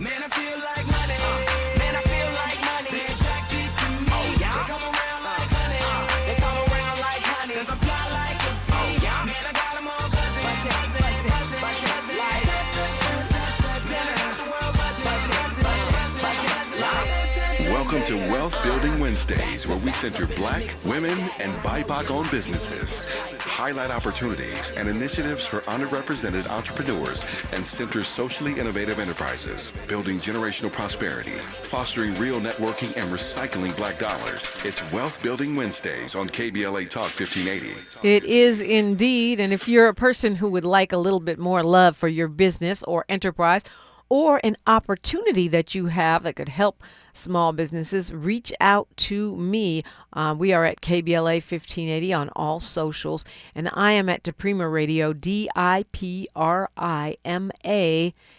Man, I feel like money. Man, I feel like money. They attracted to me. Oh, yeah. They come around like honey. They come around like honey. Cause I fly like a bee. Oh, yeah. Man, I got them all buzzing. Like dinner. The world buzzing. Welcome to Wealth Building Wednesdays, where we center Black, women, and BIPOC-owned businesses, highlight opportunities and initiatives for underrepresented entrepreneurs, and center socially innovative enterprises, building generational prosperity, fostering real networking, and recycling Black dollars. It's Wealth Building Wednesdays on KBLA Talk 1580. It is indeed, and if you're a person who would like a little bit more love for your business or enterprise, or an opportunity that you have that could help small businesses, reach out to me. We are at KBLA 1580 on all socials, and I am at Diprima Radio, DIPRIMA, and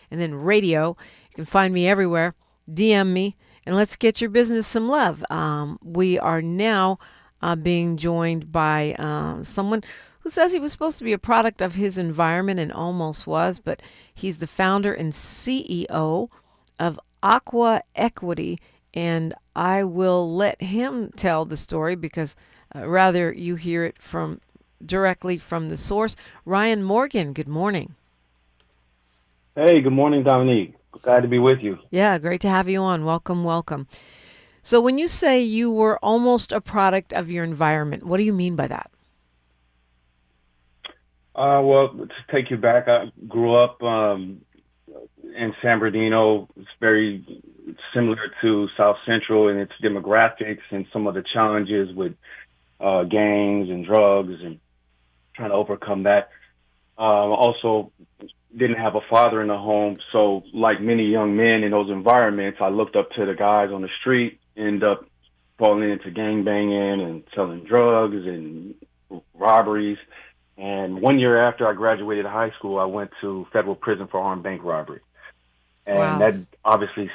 then radio. You can find me everywhere. DM me, and let's get your business some love. We are now being joined by someone who says he was supposed to be a product of his environment and almost was, but he's the founder and CEO of Aqua Equity, and I will let him tell the story because rather you hear it directly from the source. Ryan Morgan, good morning. Hey, good morning, Dominique. Glad to be with you. Yeah, great to have you on. Welcome, welcome. So when you say you were almost a product of your environment, what do you mean by that? Well, to take you back, I grew up in San Bernardino. It's very similar to South Central in its demographics and some of the challenges with gangs and drugs and trying to overcome that. Also, didn't have a father in the home, so like many young men in those environments, I looked up to the guys on the street, ended up falling into gang banging and selling drugs and robberies. And 1 year after I graduated high school, I went to federal prison for armed bank robbery. And Wow. that obviously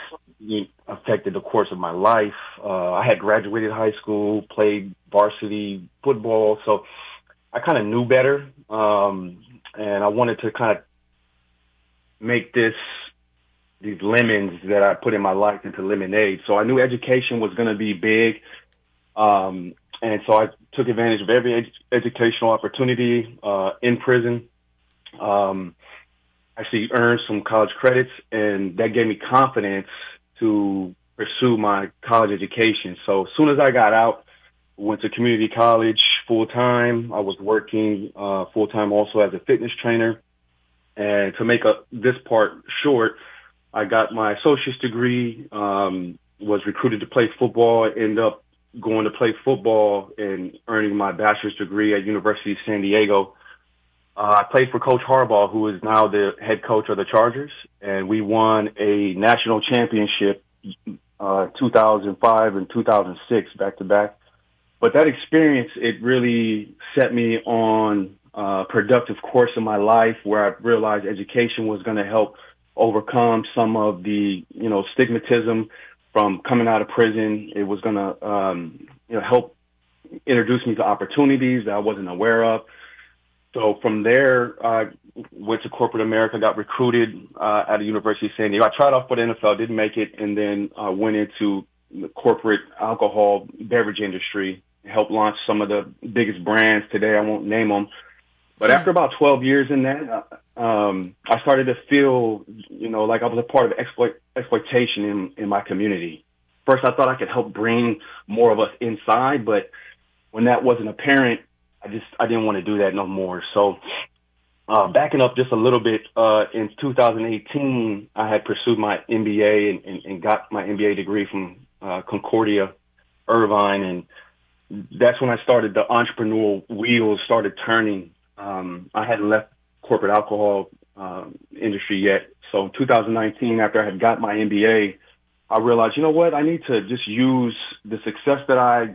affected the course of my life. I had graduated high school, played varsity football, so I kind of knew better. And I wanted to kind of make these lemons that I put in my life into lemonade. So I knew education was going to be big. And so I took advantage of every educational opportunity in prison. Actually earned some college credits, and that gave me confidence to pursue my college education. So as soon as I got out, went to community college full-time. I was working full-time also as a fitness trainer. And to make this part short, I got my associate's degree, was recruited to play football, ended up going to play football and earning my bachelor's degree at University of San Diego. I played for Coach Harbaugh, who is now the head coach of the Chargers, and we won a national championship 2005 and 2006 back-to-back. But that experience, it really set me on a productive course in my life where I realized education was going to help overcome some of the, stigmatism from coming out of prison. It was going to, help introduce me to opportunities that I wasn't aware of. So from there, I went to corporate America, got recruited at the University of San Diego. I tried off for the NFL, didn't make it, and then went into the corporate alcohol beverage industry, helped launch some of the biggest brands today. I won't name them. But after about 12 years in that, I started to feel, like I was a part of exploitation in my community. First, I thought I could help bring more of us inside, but when that wasn't apparent, I didn't want to do that no more. So backing up just a little bit, in 2018, I had pursued my MBA and got my MBA degree from Concordia, Irvine, and that's when I started the entrepreneurial wheels started turning. I hadn't left corporate alcohol industry yet. So in 2019, after I had got my MBA, I realized, I need to just use the success that I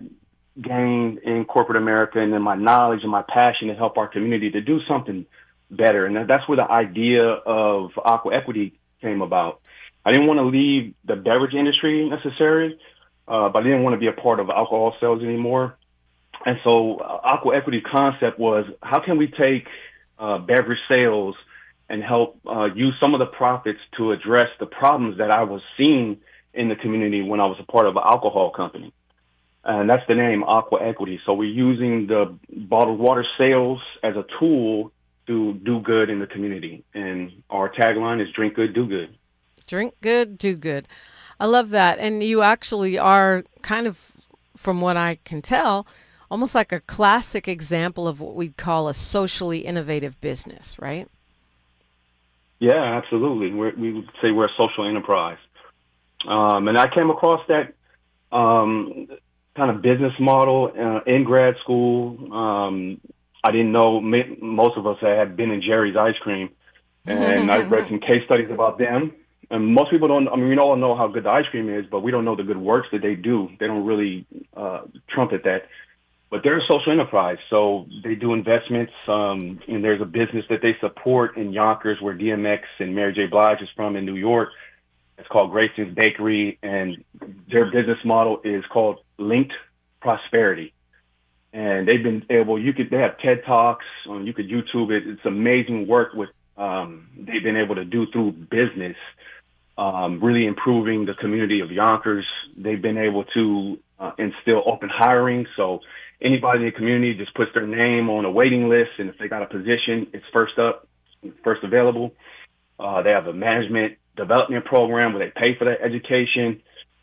gained in corporate America and then my knowledge and my passion to help our community to do something better. And that's where the idea of Aqua Equity came about. I didn't want to leave the beverage industry necessarily, but I didn't want to be a part of alcohol sales anymore. And so Aqua Equity concept was, how can we take beverage sales and help use some of the profits to address the problems that I was seeing in the community when I was a part of an alcohol company. And that's the name, Aqua Equity. So we're using the bottled water sales as a tool to do good in the community. And our tagline is drink good, do good. Drink good, do good. I love that. And you actually are kind of, from what I can tell, almost like a classic example of what we'd call a socially innovative business, right? Yeah, absolutely. We would say we're a social enterprise. And I came across that kind of business model in grad school. I didn't know most of us had been in Jerry's Ice Cream, and I read some case studies about them. And most people don't. I mean, we all know how good the ice cream is, but we don't know the good works that they do. They don't really trumpet that. But they're a social enterprise, so they do investments. And there's a business that they support in Yonkers, where DMX and Mary J. Blige is from, in New York. It's called Grayson's Bakery, and their business model is called Linked Prosperity. And they've been able. They have TED Talks. You could YouTube it. It's amazing work with they've been able to do through business. Really improving the community of Yonkers. They've been able to instill open hiring. So anybody in the community just puts their name on a waiting list, and if they got a position, it's first up, first available. They have a management development program where they pay for that education.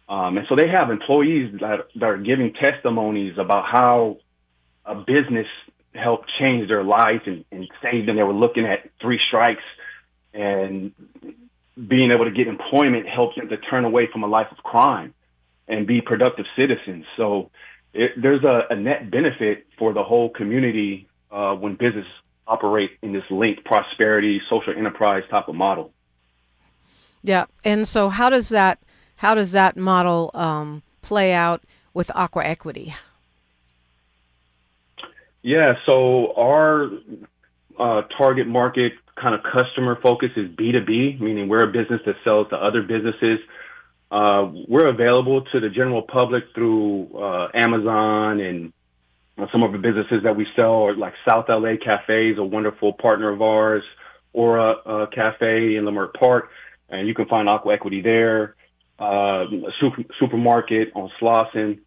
And so they have employees that are giving testimonies about how a business helped change their life and save them. They were looking at 3 strikes, and being able to get employment helps them to turn away from a life of crime and be productive citizens. So there's a net benefit for the whole community when business operate in this linked prosperity, social enterprise type of model. Yeah, and so how does that model play out with Aqua Equity? Yeah, so our target market kind of customer focus is B2B, meaning we're a business that sells to other businesses. We're available to the general public through Amazon, and some of the businesses that we sell are like South LA Cafes, a wonderful partner of ours, or a cafe in Leimert Park, and you can find Aqua Equity there. Supermarket on Slauson.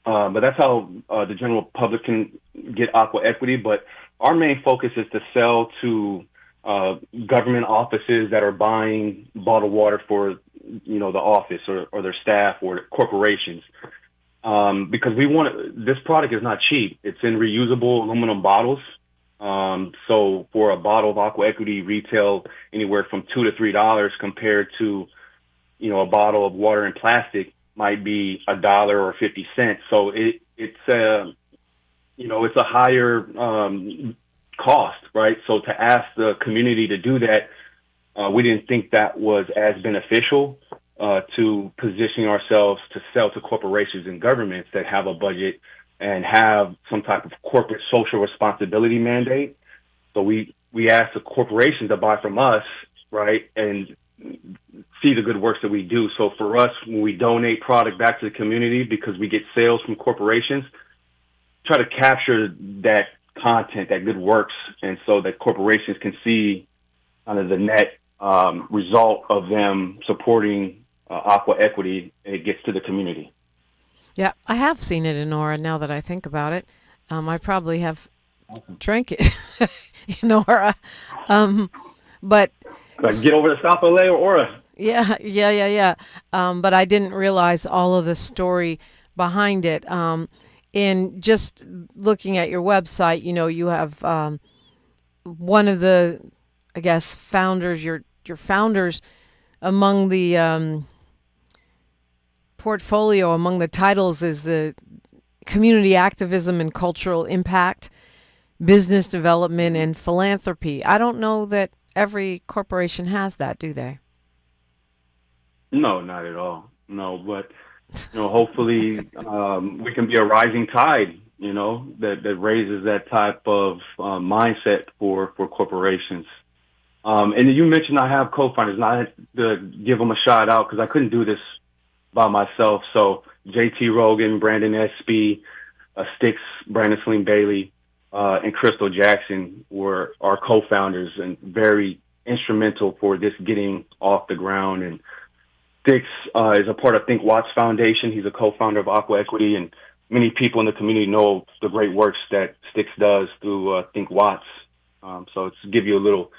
But that's how the general public can get Aqua Equity. But our main focus is to sell to government offices that are buying bottled water for, the office or their staff or corporations. Because this product is not cheap. It's in reusable aluminum bottles. So for a bottle of Aqua Equity retail anywhere from $2 to $3 compared to, a bottle of water in plastic might be $1 or 50 cents. So it's a higher cost, right? So to ask the community to do that, we didn't think that was as beneficial to positioning ourselves to sell to corporations and governments that have a budget and have some type of corporate social responsibility mandate. So we asked the corporations to buy from us, right, and see the good works that we do. So for us, when we donate product back to the community, because we get sales from corporations, try to capture that content, that good works, and so that corporations can see kind of the net result of them supporting Aqua Equity. It gets to the community. Yeah, I have seen it in Aura now that I think about it. I probably have drank it in Aura. But get over to South LA or Aura. Yeah. But I didn't realize all of the story behind it. And just looking at your website, you have one of the, I guess, founders, your founders among the portfolio, among the titles is the community activism and cultural impact, business development, and philanthropy. I don't know that every corporation has that, do they? No, not at all. No, but hopefully we can be a rising tide, that raises that type of mindset for corporations. And you mentioned I have co-founders, and I had to give them a shout out because I couldn't do this by myself. So JT Rogan, Brandon Espy, Sticks, Brandon Sling Bailey, and Crystal Jackson were our co-founders, and very instrumental for this getting off the ground. And Sticks is a part of Think Watts Foundation. He's a co-founder of Aqua Equity, and many people in the community know the great works that Sticks does through Think Watts. So it's to give you a little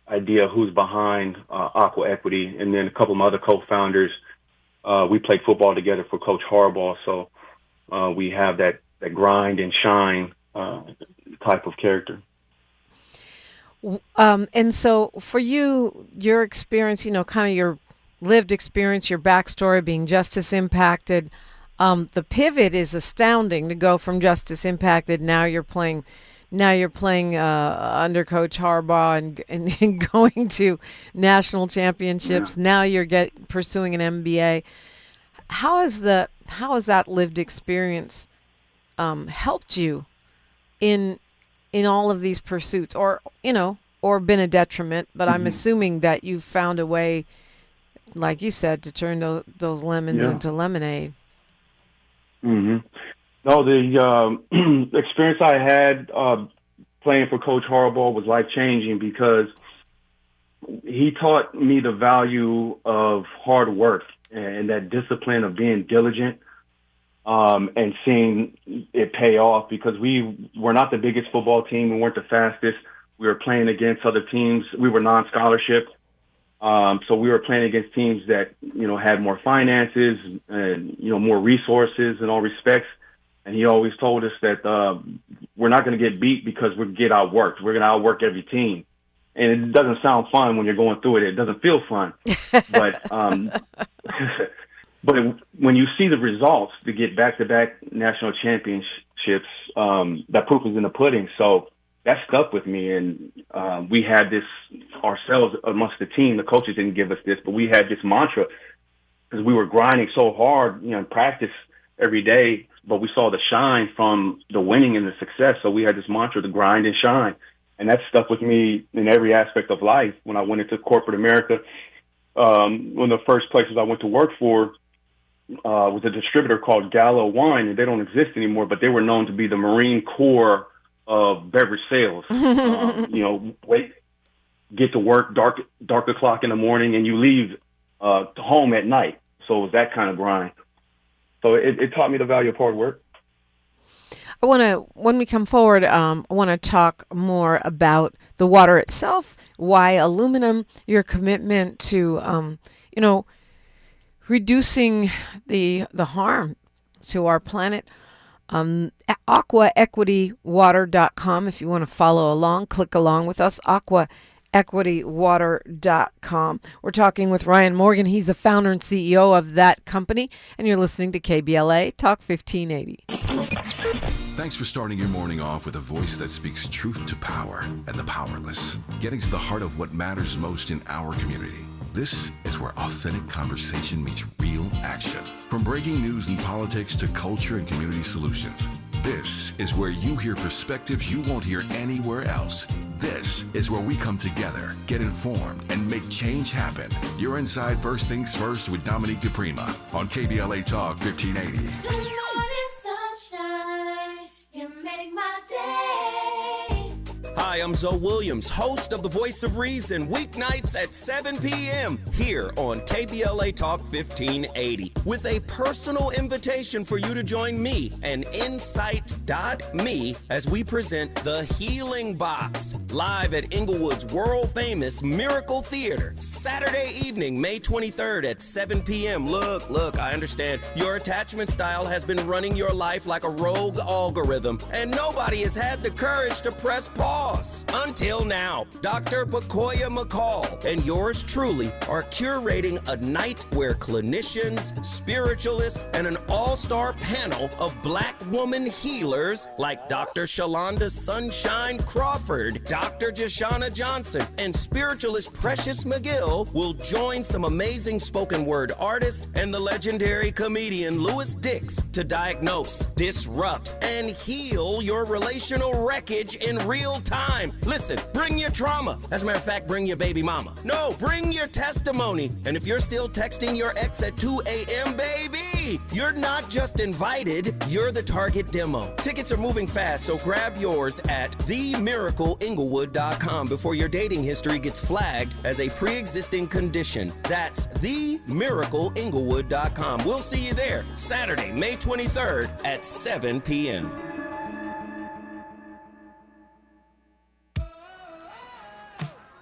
idea who's behind Aqua Equity. And then a couple of my other co-founders, we played football together for Coach Harbaugh, so we have that grind and shine type of character. And so for you, your experience, kind of your lived experience, your backstory being justice impacted, the pivot is astounding to go from justice impacted. Now you're playing under Coach Harbaugh and going to national championships. Yeah. Now you're pursuing an MBA. How has that lived experience helped you in all of these pursuits, or been a detriment? But I'm assuming that you've found a way, like you said, to turn those lemons into lemonade. Mm-hmm. No, the experience I had playing for Coach Harbaugh was life-changing because he taught me the value of hard work and that discipline of being diligent and seeing it pay off, because we were not the biggest football team. We weren't the fastest. We were playing against other teams. We were non-scholarship. So we were playing against teams that, had more finances and, more resources in all respects. And he always told us that we're not going to get beat because we get outworked. We're going to outwork every team. And it doesn't sound fun when you're going through it. It doesn't feel fun. But but when you see the results to get back-to-back national championships, that proof is in the pudding. So that stuck with me. And we had this ourselves amongst the team. The coaches didn't give us this, but we had this mantra because we were grinding so hard, in practice every day, but we saw the shine from the winning and the success. So we had this mantra to grind and shine. And that stuck with me in every aspect of life. When I went into corporate America, one of the first places I went to work for was a distributor called Gallo Wine, and they don't exist anymore, but they were known to be the Marine Corps of beverage sales. Get to work, dark o'clock in the morning, and you leave home at night. So it was that kind of grind. So it taught me the value of hard work. When we come forward, I want to talk more about the water itself, why aluminum, your commitment to, reducing the harm to our planet. AquaEquityWater.com. If you want to follow along, click along with us. AquaEquityWater.com. We're talking with Ryan Morgan. He's the founder and CEO of that company, and you're listening to KBLA Talk 1580. Thanks for starting your morning off with a voice that speaks truth to power and the powerless, getting to the heart of what matters most in our community. This is where authentic conversation meets real action. From breaking news and politics to culture and community solutions, this is where you hear perspectives you won't hear anywhere else. This is where we come together, get informed, and make change happen. You're inside First Things First with Dominique DePrima on KBLA Talk 1580. Good morning, sunshine. You make my day. Hi, I'm Zoe Williams, host of The Voice of Reason, weeknights at 7 p.m. here on KBLA Talk 1580, with a personal invitation for you to join me and Insight.me as we present The Healing Box, live at Inglewood's world-famous Miracle Theater, Saturday evening, May 23rd at 7 p.m. Look, I understand your attachment style has been running your life like a rogue algorithm, and nobody has had the courage to press pause. Until now, Dr. Pacoya McCall and yours truly are curating a night where clinicians, spiritualists, and an all-star panel of Black woman healers like Dr. Shalonda Sunshine Crawford, Dr. Jashana Johnson, and spiritualist Precious McGill will join some amazing spoken word artists and the legendary comedian Louis Dix to diagnose, disrupt, and heal your relational wreckage in real time. time. Listen, bring your trauma. As a matter of fact, bring your baby mama. No, bring your testimony. And if you're still texting your ex at 2 a.m., baby, you're not just invited, you're the target demo. Tickets are moving fast, so grab yours at themiracleinglewood.com before your dating history gets flagged as a pre-existing condition. That's themiracleinglewood.com. We'll see you there Saturday, May 23rd at 7 p.m.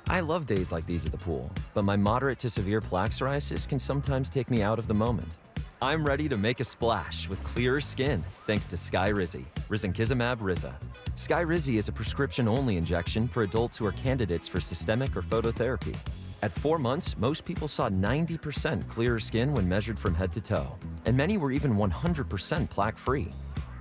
I love days like these at the pool, but my moderate to severe plaque psoriasis can sometimes take me out of the moment. I'm ready to make a splash with clearer skin thanks to Skyrizi, risankizumab Riza. Skyrizi is a prescription-only injection for adults who are candidates for systemic or phototherapy. At 4 months, most people saw 90% clearer skin when measured from head to toe, and many were even 100% plaque-free.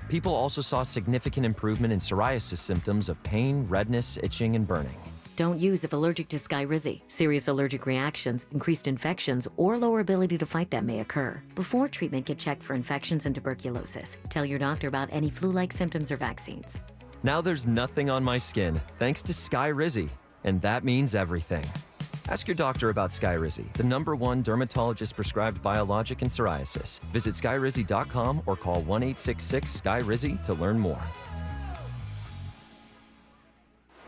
People also saw significant improvement in psoriasis symptoms of pain, redness, itching, and burning. Don't use if allergic to Skyrizi. Serious allergic reactions, increased infections, or lower ability to fight them may occur. Before treatment, get checked for infections and tuberculosis. Tell your doctor about any flu-like symptoms or vaccines. Now there's nothing on my skin thanks to Skyrizi, and that means everything. Ask your doctor about Skyrizi, the #1 dermatologist-prescribed biologic in psoriasis. Visit skyrizi.com or call 1-866-SKYRIZI to learn more.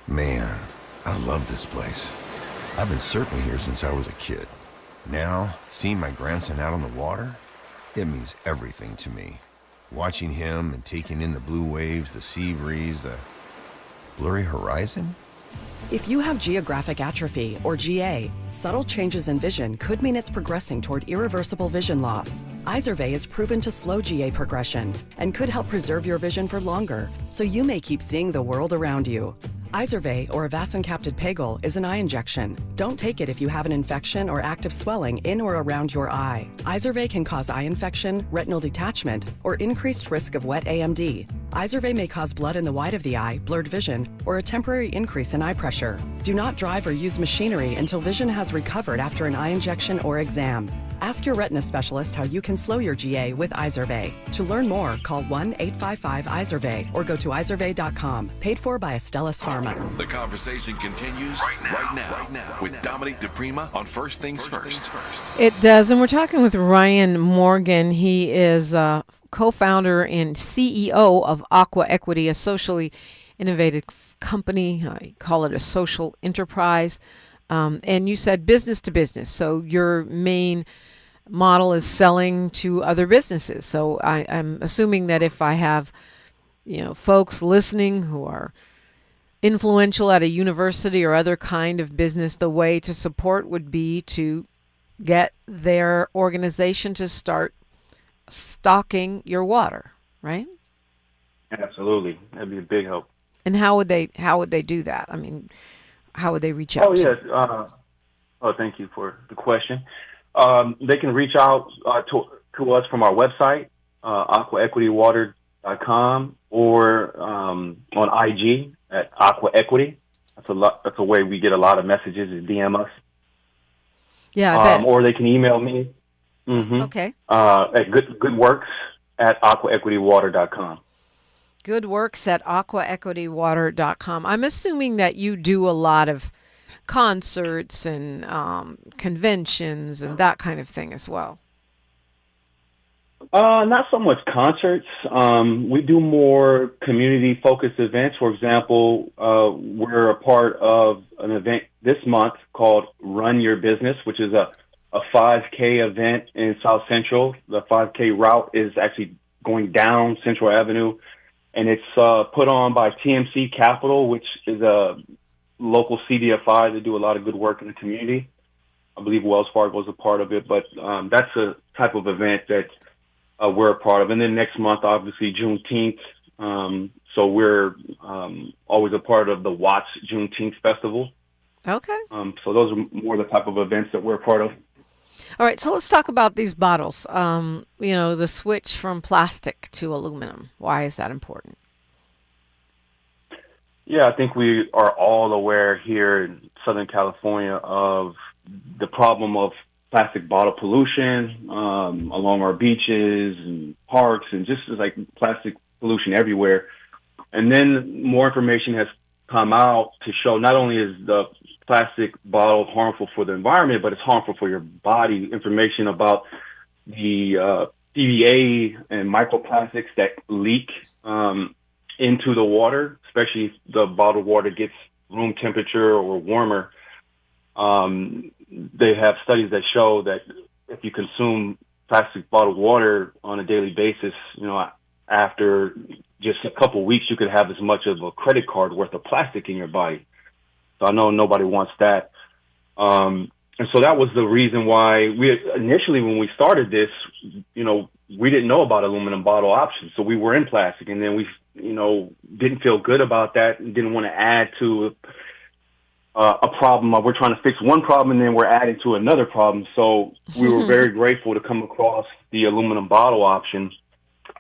Man, I love this place. I've been surfing here since I was a kid. Now, seeing my grandson out on the water, it means everything to me. Watching him and taking in the blue waves, the sea breeze, the blurry horizon. If you have geographic atrophy, or GA, subtle changes in vision could mean it's progressing toward irreversible vision loss. Izervay is proven to slow GA progression and could help preserve your vision for longer, so you may keep seeing the world around you. Izervay, or avacincaptad pegol, is an eye injection. Don't take it if you have an infection or active swelling in or around your eye. Izervay can cause eye infection, retinal detachment, or increased risk of wet AMD. Izervay may cause blood in the white of the eye, blurred vision, or a temporary increase in eye pressure. Do not drive or use machinery until vision has recovered after an eye injection or exam. Ask your retina specialist how you can slow your GA with Izervay. To learn more, call 1-855-IZERVAY or go to izervay.com. Paid for by Astellas Pharma. The conversation continues right now with Dominique DePrima on First Things First. It does, and we're talking with Ryan Morgan. He is co-founder and CEO of Aqua Equity, a socially innovative company. I call it a social enterprise. And you said business to business. So your main model is selling to other businesses. So I'm assuming that if I have, folks listening who are influential at a university or other kind of business, the way to support would be to get their organization to start stocking your water, right? Absolutely. That'd be a big help. And how would they do that? I mean, how would they reach out? Oh, yes. Thank you for the question. They can reach out to us from our website, aquaequitywater.com, or on IG at Aqua Equity. That's a way we get a lot of messages is DM us. Yeah, I bet. Or they can email me. Mm-hmm. Okay. At goodworks at aquaequitywater.com. Goodworks at aquaequitywater.com. I'm assuming that you do a lot of concerts and conventions and that kind of thing as well. Not so much concerts. We do more community-focused events. For example, we're a part of an event this month called Run Your Business, which is a 5K event in South Central. The 5K route is actually going down Central Avenue, and it's put on by TMC Capital, which is a local CDFI. They do a lot of good work in the community. I believe Wells Fargo is a part of it, but that's a type of event that we're a part of. And then next month, obviously, Juneteenth. So we're always a part of the Watts Juneteenth Festival. Okay. So those are more the type of events that we're a part of. All right, so let's talk about these bottles. The switch from plastic to aluminum. Why is that important? Yeah, I think we are all aware here in Southern California of the problem of plastic bottle pollution along our beaches and parks, and just like plastic pollution everywhere. And then more information has come out to show not only is the plastic bottle harmful for the environment, but it's harmful for your body. Information about the PVA and microplastics that leak into the water, especially if the bottled water gets room temperature or warmer. They have studies that show that if you consume plastic bottled water on a daily basis, after just a couple of weeks, you could have as much of a credit card worth of plastic in your body. So I know nobody wants that. And so that was the reason why initially when we started this, we didn't know about aluminum bottle options. So we were in plastic, and then we, didn't feel good about that and didn't want to add to a problem. We're trying to fix one problem and then we're adding to another problem. So we were very grateful to come across the aluminum bottle option.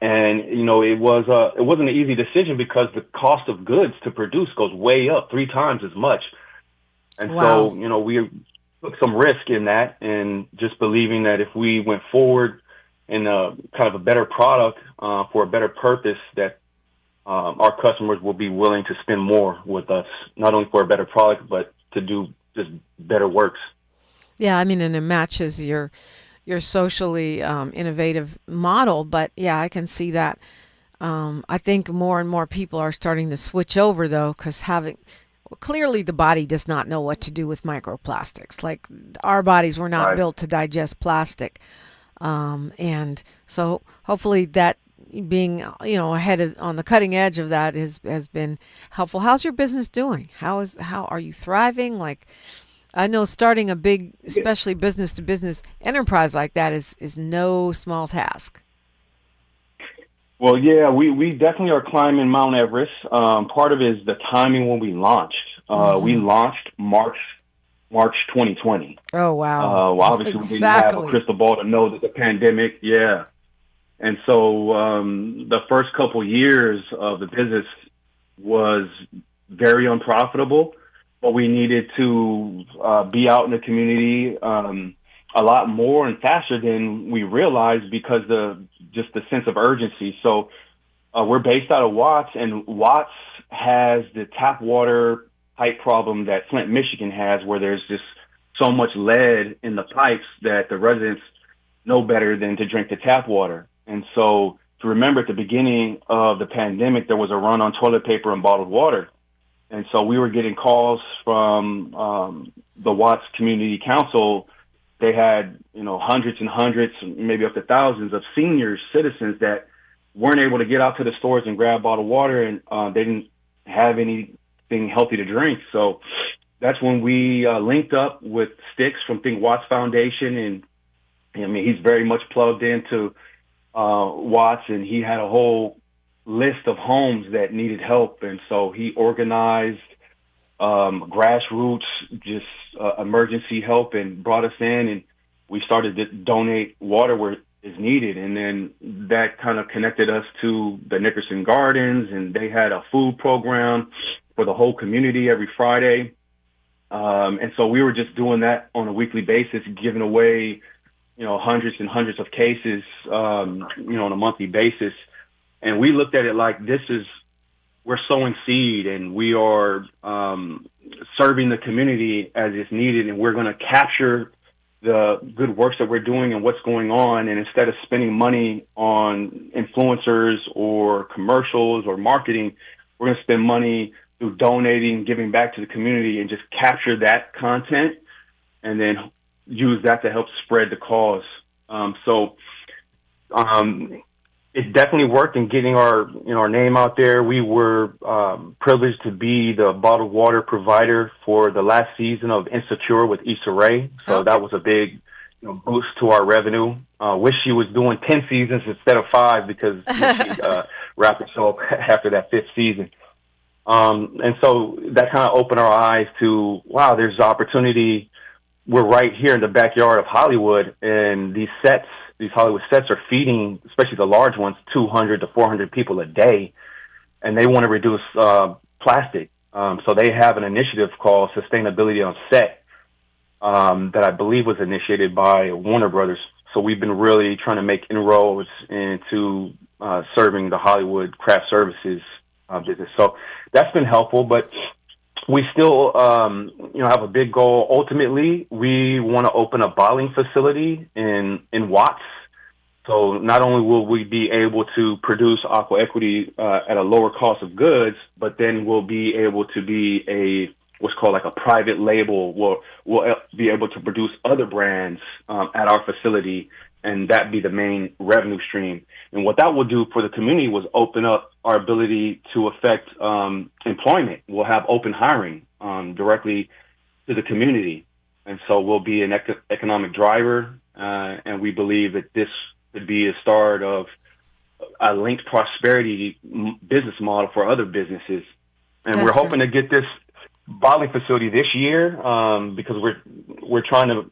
And, it wasn't an easy decision because the cost of goods to produce goes way up, 3 times as much. And Wow. so, we took some risk in that, and just believing that if we went forward in kind of a better product for a better purpose, that our customers will be willing to spend more with us, not only for a better product, but to do just better works. Yeah, I mean, and it matches your socially innovative model. But yeah, I can see that. I think more and more people are starting to switch over, though, because clearly the body does not know what to do with microplastics. Like, our bodies were not Right. built to digest plastic. And so hopefully that being, ahead on the cutting edge of that has been helpful. How's your business doing? How are you thriving? Like, I know starting a big, especially business to business enterprise like that is no small task. Well, yeah, we definitely are climbing Mount Everest. Part of it is the timing when we launched. We launched March 2020. Oh, wow. Well, obviously, we didn't have a crystal ball to know that the pandemic, yeah. And so the first couple years of the business was very unprofitable, but we needed to be out in the community a lot more and faster than we realized because just the sense of urgency. So we're based out of Watts, and Watts has the tap water pipe problem that Flint, Michigan has, where there's just so much lead in the pipes that the residents know better than to drink the tap water. And so, to remember, at the beginning of the pandemic, there was a run on toilet paper and bottled water. And so we were getting calls from the Watts Community Council. They had, hundreds and hundreds, maybe up to thousands of senior citizens that weren't able to get out to the stores and grab bottled water, and they didn't have anything healthy to drink. So that's when we linked up with Sticks from Think Watts Foundation. And I mean, he's very much plugged into Watts, and he had a whole list of homes that needed help. And so he organized grassroots, just emergency help, and brought us in, and we started to donate water where is needed. And then that kind of connected us to the Nickerson Gardens, and they had a food program for the whole community every Friday. And so we were just doing that on a weekly basis, giving away, hundreds and hundreds of cases, on a monthly basis. And we looked at it like we're sowing seed, and we are serving the community as it's needed, and we're going to capture the good works that we're doing and what's going on. And instead of spending money on influencers or commercials or marketing, we're going to spend money through donating, giving back to the community, and just capture that content and then use that to help spread the cause. It definitely worked in getting our name out there. We were privileged to be the bottled water provider for the last season of Insecure with Issa Rae. So that was a big boost to our revenue. Wish she was doing 10 seasons instead of 5, because she wrapped the show up after that 5th season. And so that kind of opened our eyes to, wow, there's opportunity. We're right here in the backyard of Hollywood, and these Hollywood sets are feeding, especially the large ones, 200 to 400 people a day, and they want to reduce plastic. So they have an initiative called Sustainability on Set that I believe was initiated by Warner Brothers. So we've been really trying to make inroads into serving the Hollywood craft services business. So that's been helpful. But we still, have a big goal. Ultimately, we want to open a bottling facility in Watts. So not only will we be able to produce Aqua Equity at a lower cost of goods, but then we'll be able to be what's called like a private label. We'll be able to produce other brands at our facility, and that be the main revenue stream. And what that will do for the community was open up our ability to affect employment. We'll have open hiring directly to the community. And so we'll be an economic driver, and we believe that this could be a start of a linked prosperity business model for other businesses. And we're hoping to get this bottling facility this year because we're trying to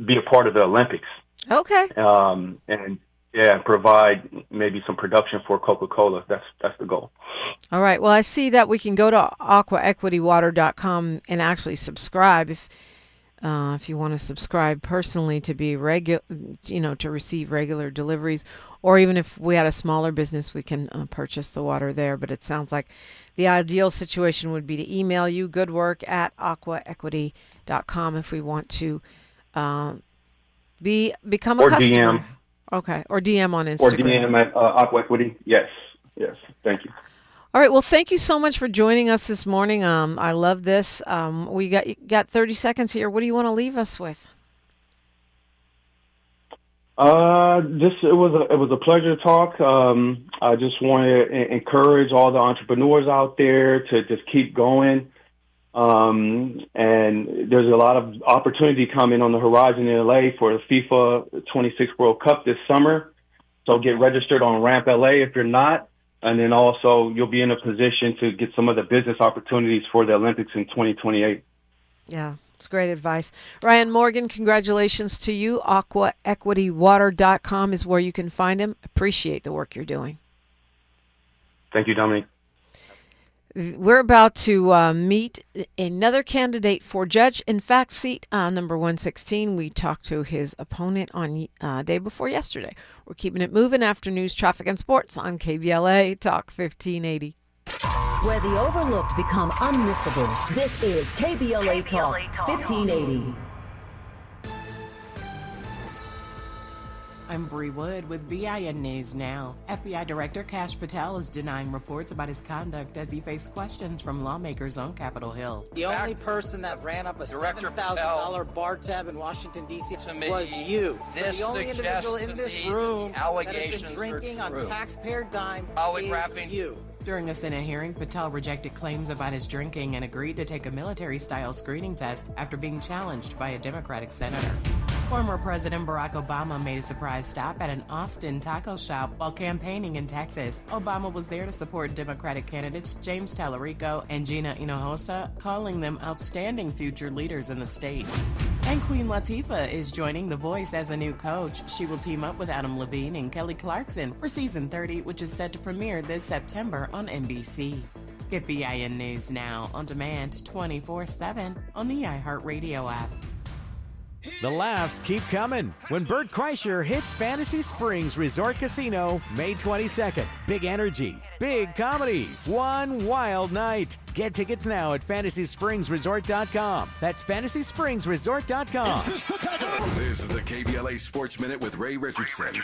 be a part of the Olympics. Okay. And provide maybe some production for Coca-Cola. That's the goal. All right. Well, I see that we can go to aquaequitywater.com and actually subscribe if you want to subscribe personally to be to receive regular deliveries, or even if we had a smaller business, we can purchase the water there. But it sounds like the ideal situation would be to email you goodwork@aquaequity.com if we want to become a customer. DM. Okay, or DM on Instagram. Or DM at Aqua Equity. Yes. Thank you. All right. Well, thank you so much for joining us this morning. I love this. We got 30 seconds here. What do you want to leave us with? It was a pleasure to talk. I just want to encourage all the entrepreneurs out there to just keep going. And there's a lot of opportunity coming on the horizon in LA for the FIFA 26 World Cup this summer. So get registered on Ramp LA if you're not. And then also you'll be in a position to get some of the business opportunities for the Olympics in 2028. Yeah, it's great advice. Ryan Morgan, congratulations to you. aquaequitywater.com is where you can find him. Appreciate the work you're doing. Thank you, Dominique. We're about to meet another candidate for judge. In fact, seat number 116. We talked to his opponent on day before yesterday. We're keeping it moving after news, traffic, and sports on KBLA Talk 1580. Where the overlooked become unmissable. This is KBLA Talk 1580. I'm Bree Wood with BIN News Now. FBI Director Kash Patel is denying reports about his conduct as he faced questions from lawmakers on Capitol Hill. The only person that ran up a $7,000 bar tab in Washington, D.C. was you. The only individual in this room that has been drinking on taxpayer dime is you. During a Senate hearing, Patel rejected claims about his drinking and agreed to take a military-style screening test after being challenged by a Democratic senator. Former President Barack Obama made a surprise stop at an Austin taco shop while campaigning in Texas. Obama was there to support Democratic candidates James Tallarico and Gina Hinojosa, calling them outstanding future leaders in the state. And Queen Latifah is joining The Voice as a new coach. She will team up with Adam Levine and Kelly Clarkson for season 30, which is set to premiere this September on NBC. Get BIN News Now on demand 24/7 on the iHeartRadio app. The laughs keep coming when Bert Kreischer hits Fantasy Springs Resort Casino May 22nd. Big energy, big comedy, one wild night. Get tickets now at FantasySpringsResort.com. That's FantasySpringsResort.com. This is the KBLA Sports Minute with Ray Richardson.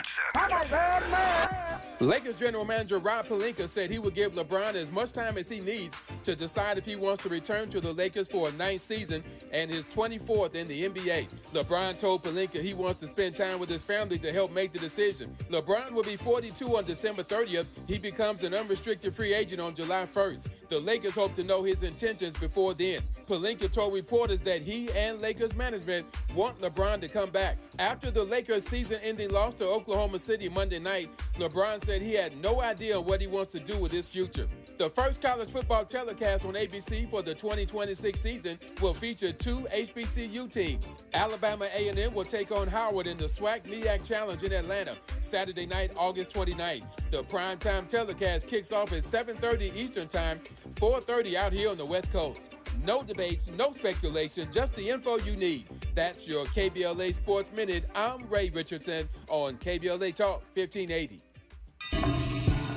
Lakers general manager Rob Pelinka said he would give LeBron as much time as he needs to decide if he wants to return to the Lakers for a 9th season and his 24th in the NBA. LeBron told Pelinka he wants to spend time with his family to help make the decision. LeBron will be 42 on December 30th. He becomes an unrestricted free agent on July 1st. The Lakers hope to know his intentions before then. Pelinka told reporters that he and Lakers management want LeBron to come back. After the Lakers' season-ending loss to Oklahoma City Monday night, LeBron said he had no idea what he wants to do with his future. The first college football telecast on ABC for the 2026 season will feature 2 HBCU teams. Alabama A&M will take on Howard in the SWAC MEAC Challenge in Atlanta, Saturday night, August 29th. The primetime telecast kicks off at 7:30 Eastern Time, 4:30 out here on the West Coast. No debates, no speculation, just the info you need. That's your KBLA Sports Minute. I'm Ray Richardson on KBLA Talk 1580.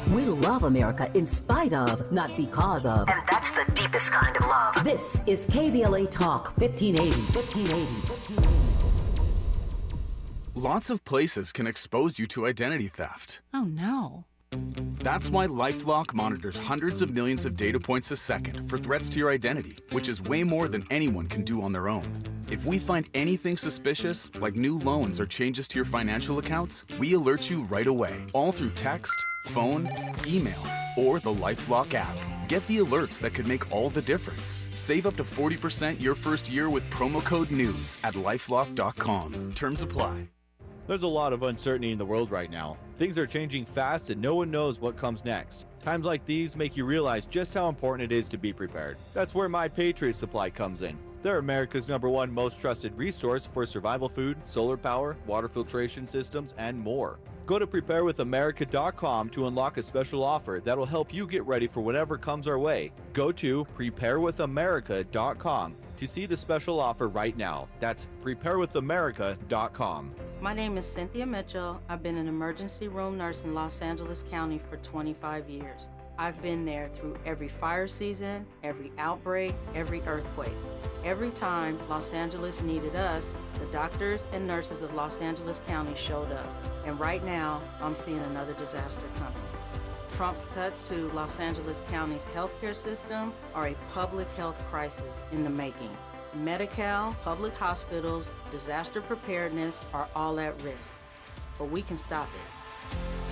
We love America in spite of, not because of. And that's the deepest kind of love. This is KBLA Talk 1580. Lots of places can expose you to identity theft. Oh no. That's why LifeLock monitors hundreds of millions of data points a second for threats to your identity, which is way more than anyone can do on their own. If we find anything suspicious, like new loans or changes to your financial accounts, we alert you right away, all through text, phone, email, or the LifeLock app. Get the alerts that could make all the difference. Save up to 40% your first year with promo code NEWS at LifeLock.com. Terms apply. There's a lot of uncertainty in the world right now. Things are changing fast and no one knows what comes next. Times like these make you realize just how important it is to be prepared. That's where My Patriot Supply comes in. They're America's #1 most trusted resource for survival food, solar power, water filtration systems, and more. Go to preparewithamerica.com to unlock a special offer that'll help you get ready for whatever comes our way. Go to preparewithamerica.com to see the special offer right now. That's preparewithamerica.com. My name is Cynthia Mitchell. I've been an emergency room nurse in Los Angeles County for 25 years. I've been there through every fire season, every outbreak, every earthquake. Every time Los Angeles needed us, the doctors and nurses of Los Angeles County showed up. And right now, I'm seeing another disaster coming. Trump's cuts to Los Angeles County's healthcare system are a public health crisis in the making. Medi-Cal, public hospitals, disaster preparedness are all at risk, but we can stop it.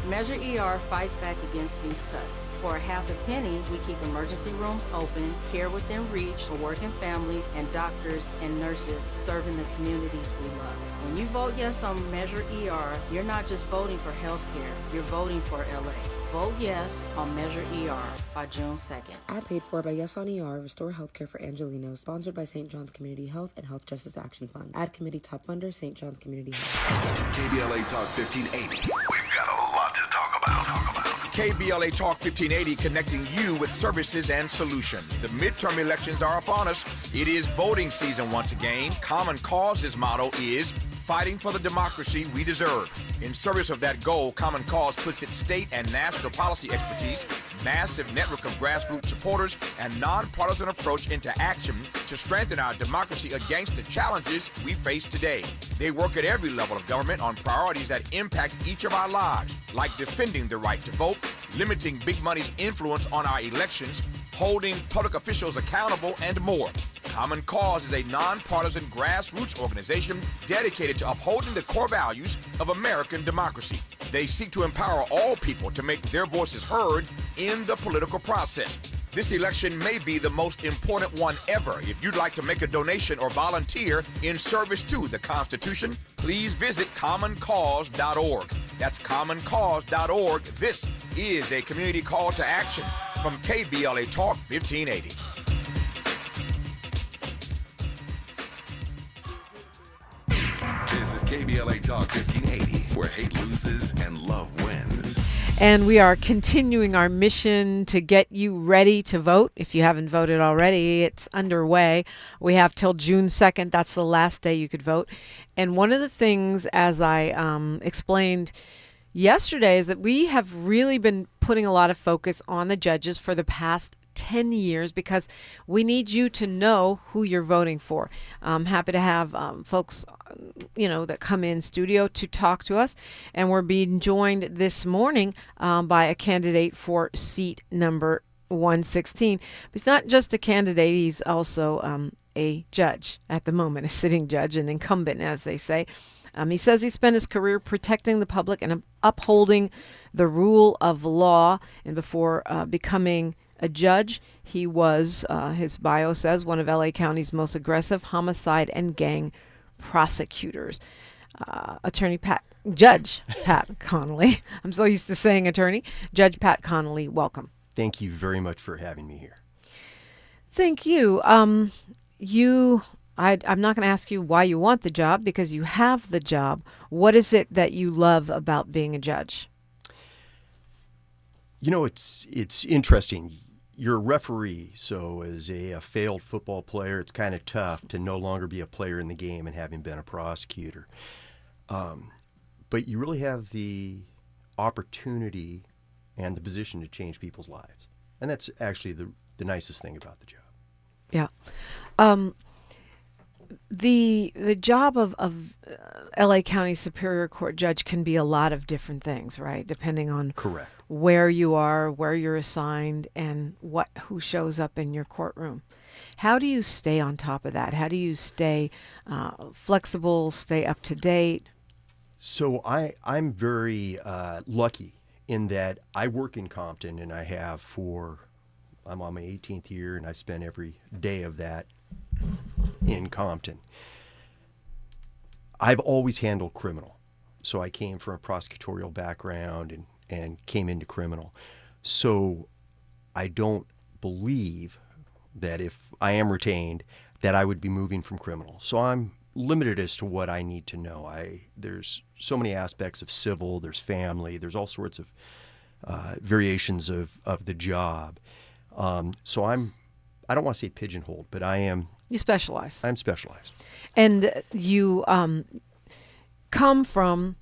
Measure ER fights back against these cuts. For a half a penny, we keep emergency rooms open, care within reach for working families, and doctors and nurses serving the communities we love. When you vote yes on Measure ER, you're not just voting for healthcare, you're voting for LA. Vote yes on Measure ER by June 2nd. Ad paid for by Yes on ER, Restore Healthcare for Angelenos, sponsored by St. John's Community Health and Health Justice Action Fund. Ad committee top funder, St. John's Community Health. KBLA Talk 1580. We've got a lot to talk about. KBLA Talk 1580 connecting you with services and solutions. The midterm elections are upon us. It is voting season once again. Common Cause's motto is fighting for the democracy we deserve. In service of that goal, Common Cause puts its state and national policy expertise, massive network of grassroots supporters, and nonpartisan approach into action to strengthen our democracy against the challenges we face today. They work at every level of government on priorities that impact each of our lives, like defending the right to vote, limiting big money's influence on our elections, holding public officials accountable, and more. Common Cause is a nonpartisan grassroots organization dedicated to upholding the core values of American democracy. They seek to empower all people to make their voices heard in the political process. This election may be the most important one ever. If you'd like to make a donation or volunteer in service to the Constitution, please visit commoncause.org. That's commoncause.org. This is a community call to action from KBLA Talk 1580. This is KBLA Talk 1580, where hate loses and love wins. And we are continuing our mission to get you ready to vote. If you haven't voted already, it's underway. We have till June 2nd. That's the last day you could vote. And one of the things, as I explained yesterday, is that we have really been putting a lot of focus on the judges for the past 10 years because we need you to know who you're voting for. I'm happy to have folks, that come in studio to talk to us. And we're being joined this morning by a candidate for seat number 116. But he's not just a candidate, he's also a judge at the moment, a sitting judge, an incumbent, as they say. He says he spent his career protecting the public and upholding the rule of law. And before becoming a judge, he was, his bio says, one of LA County's most aggressive homicide and gang prosecutors. Judge Pat Connolly. I'm so used to saying attorney. Judge Pat Connolly, welcome. Thank you very much for having me here. Thank you. I'm not going to ask you why you want the job because you have the job. What is it that you love about being a judge? It's interesting. You're a referee, so as a failed football player, it's kind of tough to no longer be a player in the game and having been a prosecutor. But you really have the opportunity and the position to change people's lives. And that's actually the nicest thing about the job. Yeah. The job of LA County Superior Court judge can be a lot of different things, right? Depending on Correct. where you are, where you're assigned, and who shows up in your courtroom. How do you stay on top of that? How do you stay flexible, stay up to date? So I'm very lucky in that I work in Compton, and I have I'm on my 18th year, and I spent every day of that in Compton. I've always handled criminal. So I came from a prosecutorial background and came into criminal. So I don't believe that if I am retained that I would be moving from criminal. So I'm limited as to what I need to know. There's so many aspects of civil, there's family, there's all sorts of variations of the job. So I don't want to say pigeonholed, but I am. You specialize. I'm specialized. And you come from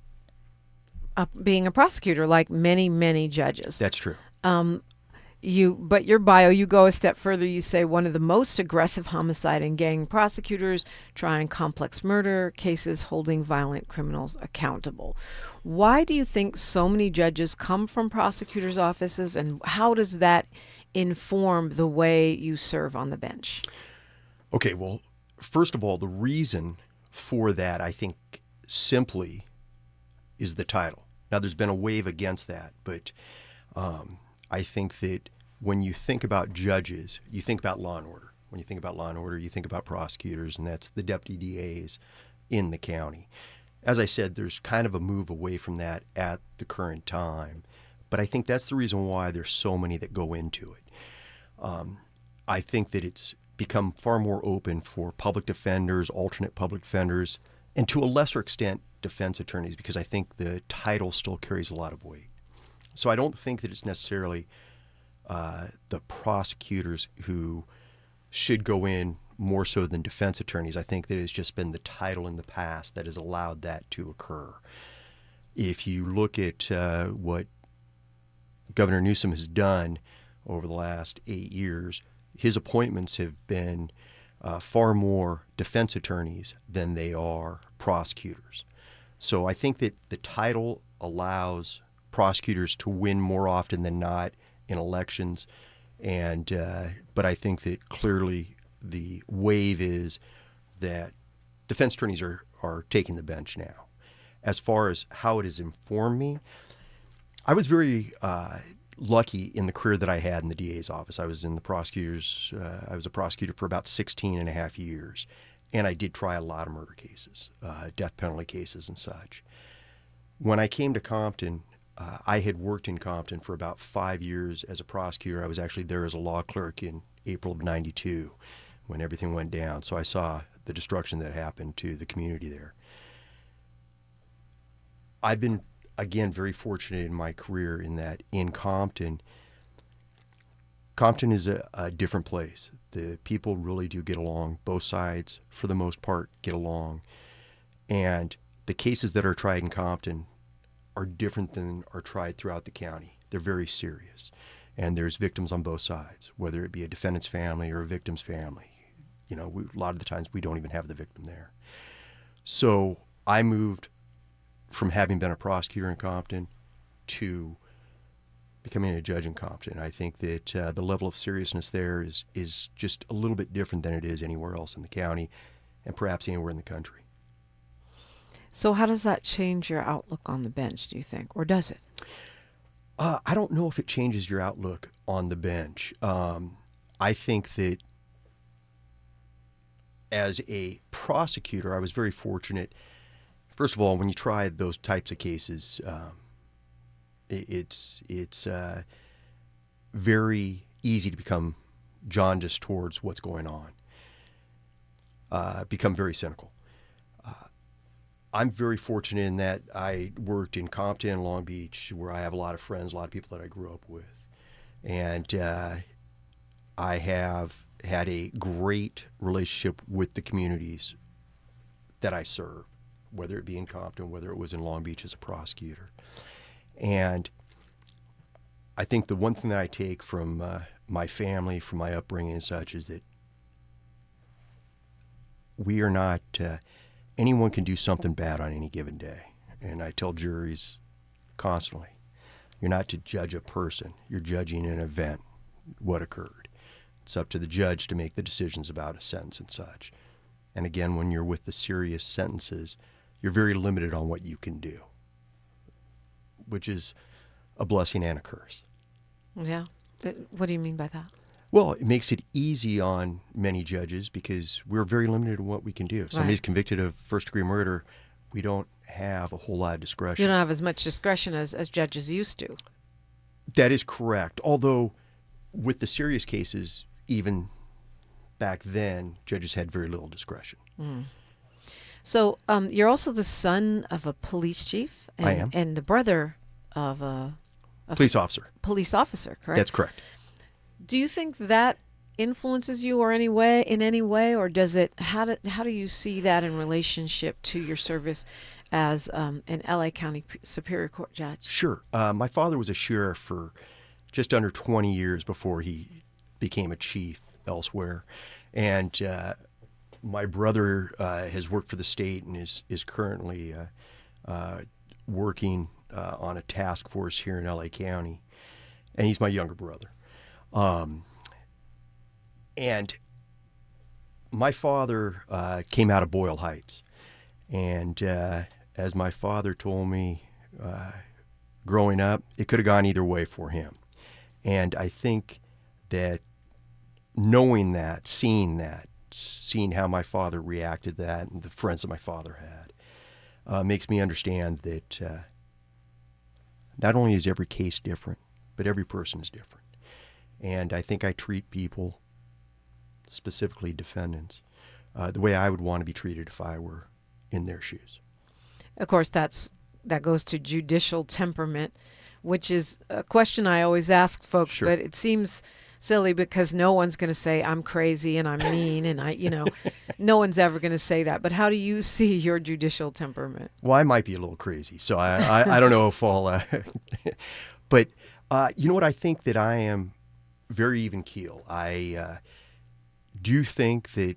being a prosecutor, like many, many judges. That's true. But your bio, you go a step further. You say one of the most aggressive homicide and gang prosecutors, trying complex murder cases, holding violent criminals accountable. Why do you think so many judges come from prosecutors' offices, and how does that inform the way you serve on the bench? Okay, well, first of all, the reason for that, I think, simply is the title. Now, there's been a wave against that, but I think that when you think about judges, you think about law and order. When you think about law and order, you think about prosecutors, and that's the deputy DAs in the county. As I said, there's kind of a move away from that at the current time, but I think that's the reason why there's so many that go into it. I think that it's become far more open for public defenders, alternate public defenders, and to a lesser extent, defense attorneys, because I think the title still carries a lot of weight. So I don't think that it's necessarily the prosecutors who should go in more so than defense attorneys. I think that it's just been the title in the past that has allowed that to occur. If you look at what Governor Newsom has done over the last 8 years, his appointments have been far more defense attorneys than they are prosecutors. So I think that the title allows prosecutors to win more often than not in elections, and but I think that clearly the wave is that defense attorneys are taking the bench now. As far as how it has informed me, I was very lucky in the career that I had in the DA's office. I was in the prosecutors. I was a prosecutor for about 16 and a half years, and I did try a lot of murder cases, death penalty cases and such. When I came to Compton, I had worked in Compton for about 5 years as a prosecutor. I was actually there as a law clerk in April of '92 when everything went down. So I saw the destruction that happened to the community there. I've been, again, very fortunate in my career in that in Compton is a different place. The people really do get along. Both sides, for the most part, get along. And the cases that are tried in Compton are different than are tried throughout the county. They're very serious. And there's victims on both sides, whether it be a defendant's family or a victim's family. You know, a lot of the times we don't even have the victim there. So I moved from having been a prosecutor in Compton to becoming a judge in Compton. I think that the level of seriousness there is just a little bit different than it is anywhere else in the county and perhaps anywhere in the country. So how does that change your outlook on the bench, do you think, or does it? I don't know if it changes your outlook on the bench. I think that as a prosecutor, I was very fortunate. First of all, when you try those types of cases, it's very easy to become jaundiced towards what's going on, become very cynical. I'm very fortunate in that I worked in Compton and Long Beach, where I have a lot of friends, a lot of people that I grew up with. And I have had a great relationship with the communities that I serve, whether it be in Compton, whether it was in Long Beach as a prosecutor. And I think the one thing that I take from my family, from my upbringing and such, is that we are not, anyone can do something bad on any given day. And I tell juries constantly, you're not to judge a person, you're judging an event, what occurred. It's up to the judge to make the decisions about a sentence and such. And again, when you're with the serious sentences, you're very limited on what you can do, which is a blessing and a curse. Yeah. What do you mean by that? Well, it makes it easy on many judges because we're very limited in what we can do. If somebody's convicted of first-degree murder, we don't have a whole lot of discretion. You don't have as much discretion as judges used to. That is correct. Although with the serious cases, even back then, judges had very little discretion. Mm. So you're also the son of a police chief. And, I am. And the brother of a police officer. Police officer, correct? That's correct. Do you think that influences you or in any way, or does it? How do you see that in relationship to your service as an LA County Superior Court judge? Sure. My father was a sheriff for just under 20 years before he became a chief elsewhere, and my brother has worked for the state and is currently working on a task force here in LA County, and he's my younger brother. And my father came out of Boyle Heights, and as my father told me growing up, it could have gone either way for him. And I think that knowing that, seeing how my father reacted to that and the friends that my father had, makes me understand that not only is every case different, but every person is different. And I think I treat people, specifically defendants, the way I would want to be treated if I were in their shoes. Of course, that goes to judicial temperament, which is a question I always ask folks, Sure. But it seems silly because no one's going to say I'm crazy and I'm mean and no one's ever going to say that. But how do you see your judicial temperament? Well, I might be a little crazy, so I don't know if I'll, but you know what? I think that I am very even keel. I do think that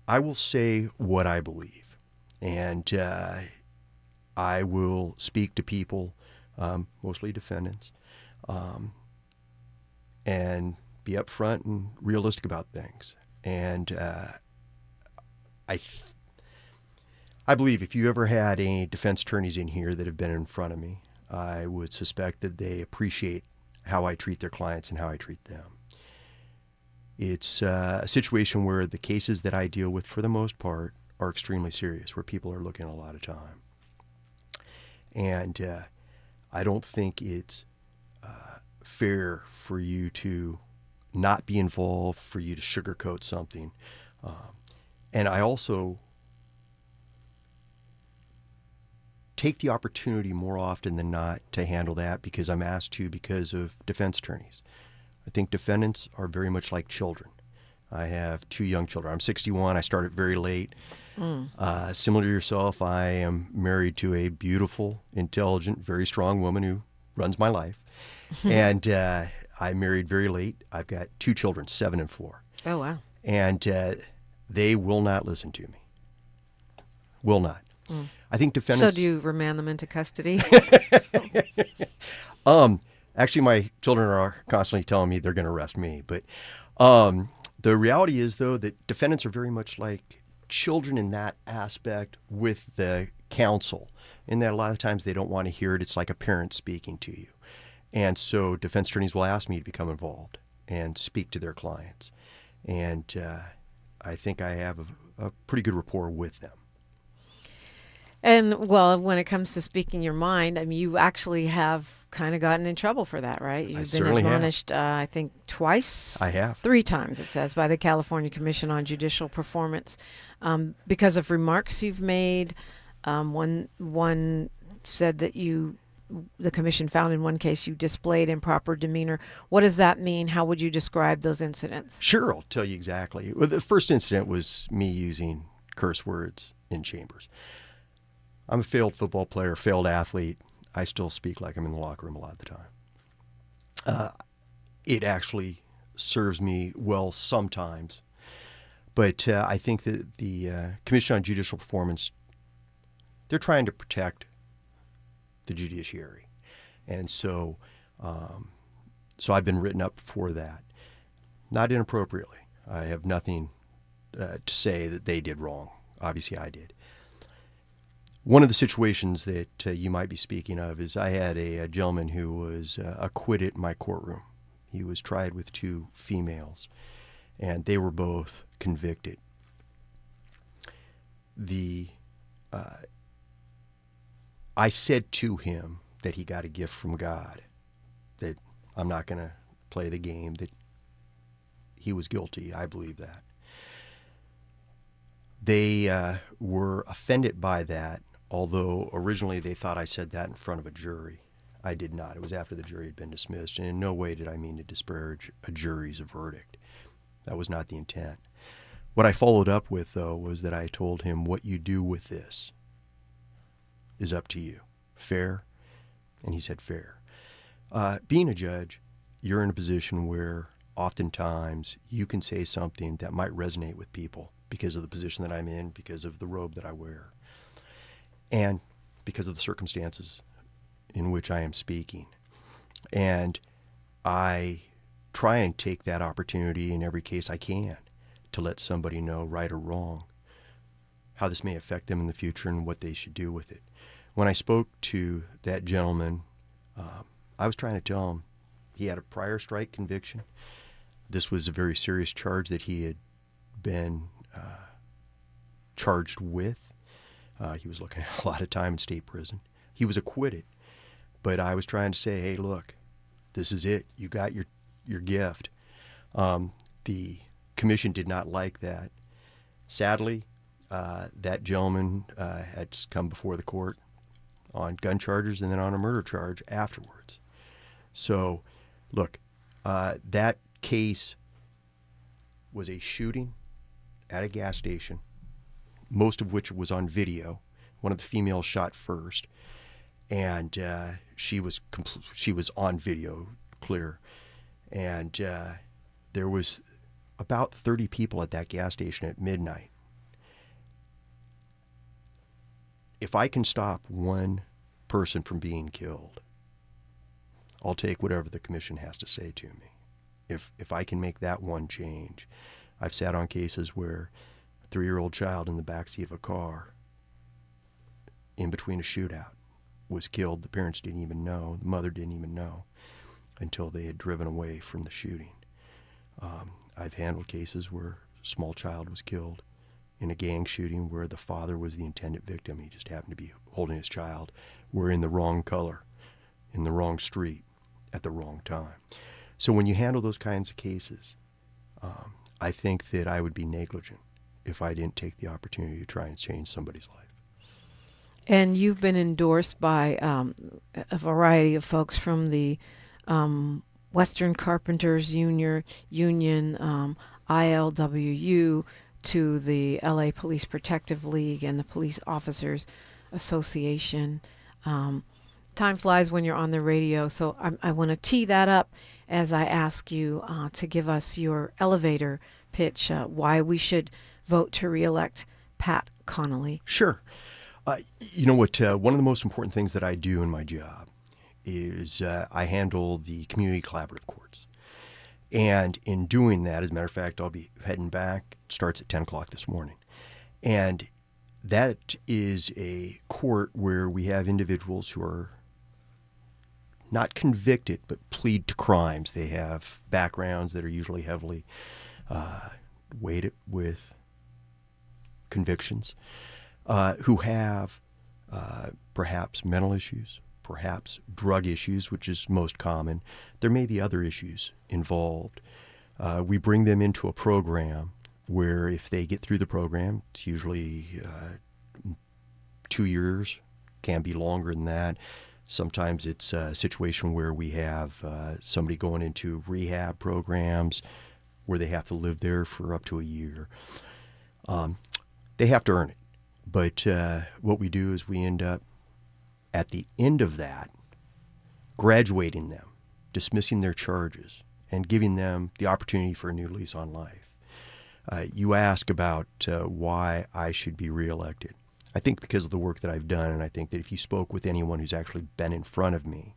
I will say what I believe, and I will speak to people, mostly defendants, and be upfront and realistic about things. And I believe if you ever had any defense attorneys in here that have been in front of me, I would suspect that they appreciate how I treat their clients and how I treat them. It's a situation where the cases that I deal with, for the most part, are extremely serious, where people are looking at a lot of time. And I don't think it's fair for you to not be involved, for you to sugarcoat something. And I also take the opportunity more often than not to handle that because I'm asked to because of defense attorneys. I think defendants are very much like children. I have 2 young children. I'm 61. I started very late. Similar to yourself, I am married to a beautiful, intelligent, very strong woman who runs my life. And I married very late. I've got 2 children, 7 and 4. Oh, wow. And they will not listen to me. Will not. I think defendants... So do you remand them into custody? Actually, my children are constantly telling me they're going to arrest me. But the reality is, though, that defendants are very much like children in that aspect with the counsel, in that a lot of times they don't want to hear it. It's like a parent speaking to you. And so defense attorneys will ask me to become involved and speak to their clients. And I think I have a pretty good rapport with them. And, well, when it comes to speaking your mind, I mean, you actually have kind of gotten in trouble for that, right? You've been admonished, I think, twice? I have. 3 times, it says, by the California Commission on Judicial Performance because of remarks you've made. One said that the commission found in one case you displayed improper demeanor. What does that mean? How would you describe those incidents? Sure, I'll tell you exactly. Well, the first incident was me using curse words in chambers. I'm a failed football player, failed athlete. I still speak like I'm in the locker room a lot of the time. It actually serves me well sometimes. But I think that the Commission on Judicial Performance, they're trying to protect the judiciary. And so I've been written up for that. Not inappropriately. I have nothing to say that they did wrong. Obviously, I did. One of the situations that you might be speaking of is I had a gentleman who was acquitted in my courtroom. He was tried with 2 females, and they were both convicted. I said to him that he got a gift from God, that I'm not going to play the game, that he was guilty. I believe that. They were offended by that, although originally they thought I said that in front of a jury. I did not. It was after the jury had been dismissed, and in no way did I mean to disparage a jury's verdict. That was not the intent. What I followed up with, though, was that I told him, what you do with this is up to you. Fair? And he said, fair. Being a judge, you're in a position where oftentimes you can say something that might resonate with people because of the position that I'm in, because of the robe that I wear, and because of the circumstances in which I am speaking. And I try and take that opportunity in every case I can to let somebody know, right or wrong, how this may affect them in the future and what they should do with it. When I spoke to that gentleman, I was trying to tell him he had a prior strike conviction. This was a very serious charge that he had been charged with. He was looking at a lot of time in state prison. He was acquitted. But I was trying to say, hey, look, this is it. You got your gift. The commission did not like that. Sadly, that gentleman had just come before the court on gun charges and then on a murder charge afterwards. So, look, that case was a shooting at a gas station, most of which was on video. One of the females shot first, and she was on video, clear. And there was about 30 people at that gas station at midnight. If I can stop one person from being killed, I'll take whatever the commission has to say to me. If I can make that one change. I've sat on cases where a 3-year-old child in the backseat of a car in between a shootout was killed. The parents didn't even know. The mother didn't even know until they had driven away from the shooting. I've handled cases where a small child was killed in a gang shooting where the father was the intended victim. He just happened to be holding his child. We're in the wrong color, in the wrong street, at the wrong time. So when you handle those kinds of cases, I think that I would be negligent if I didn't take the opportunity to try and change somebody's life. And you've been endorsed by a variety of folks from the Western Carpenters Union, ILWU, to the LA Police Protective League and the Police Officers Association. Time flies when you're on the radio, so I want to tee that up as I ask you to give us your elevator pitch, why we should vote to reelect Pat Connolly. Sure. You know what? One of the most important things that I do in my job is I handle the community collaborative courts. And in doing that, as a matter of fact, I'll be heading back. It starts at 10 o'clock this morning. And that is a court where we have individuals who are not convicted, but plead to crimes. They have backgrounds that are usually heavily weighted with convictions, who have perhaps mental issues, perhaps drug issues, which is most common. There may be other issues involved. We bring them into a program where if they get through the program, it's usually 2 years, can be longer than that. Sometimes it's a situation where we have somebody going into rehab programs where they have to live there for up to a year. They have to earn it. But what we do is we end up at the end of that, graduating them, dismissing their charges, and giving them the opportunity for a new lease on life. You ask about why I should be reelected. I think because of the work that I've done, and I think that if you spoke with anyone who's actually been in front of me,